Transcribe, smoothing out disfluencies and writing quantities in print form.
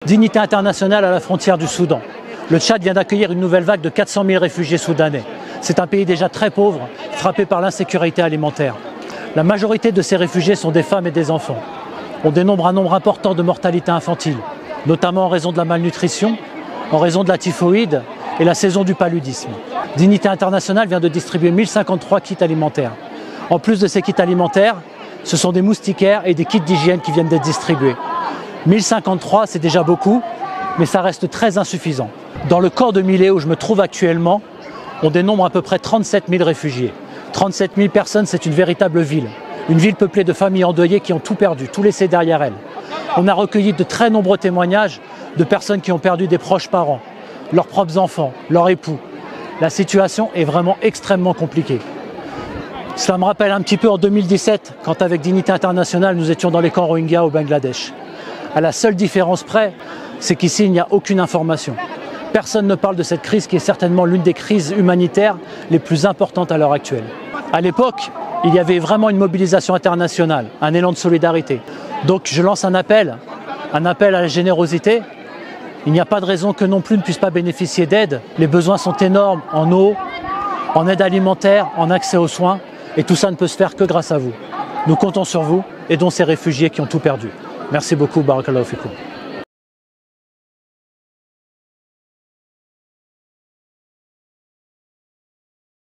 Dignité internationale à la frontière du Soudan. Le Tchad vient d'accueillir une nouvelle vague de 400 000 réfugiés soudanais. C'est un pays déjà très pauvre, frappé par l'insécurité alimentaire. La majorité de ces réfugiés sont des femmes et des enfants. On dénombre un nombre important de mortalité infantile, notamment en raison de la malnutrition, en raison de la typhoïde et la saison du paludisme. Dignité internationale vient de distribuer 1053 kits alimentaires. En plus de ces kits alimentaires, ce sont des moustiquaires et des kits d'hygiène qui viennent d'être distribués. 1053, c'est déjà beaucoup, mais ça reste très insuffisant. Dans le camp de Milé où je me trouve actuellement, on dénombre à peu près 37 000 réfugiés. 37 000 personnes, c'est une véritable ville. Une ville peuplée de familles endeuillées qui ont tout perdu, tout laissé derrière elles. On a recueilli de très nombreux témoignages de personnes qui ont perdu des proches parents, leurs propres enfants, leurs époux. La situation est vraiment extrêmement compliquée. Cela me rappelle un petit peu en 2017, quand avec Dignité internationale, nous étions dans les camps Rohingyas au Bangladesh. À la seule différence près, c'est qu'ici, il n'y a aucune information. Personne ne parle de cette crise qui est certainement l'une des crises humanitaires les plus importantes à l'heure actuelle. À l'époque, il y avait vraiment une mobilisation internationale, un élan de solidarité. Donc je lance un appel à la générosité. Il n'y a pas de raison que non plus ne puisse pas bénéficier d'aide. Les besoins sont énormes en eau, en aide alimentaire, en accès aux soins. Et tout ça ne peut se faire que grâce à vous. Nous comptons sur vous, aidons ces réfugiés qui ont tout perdu. Merci beaucoup, Barakallahu Fikoum.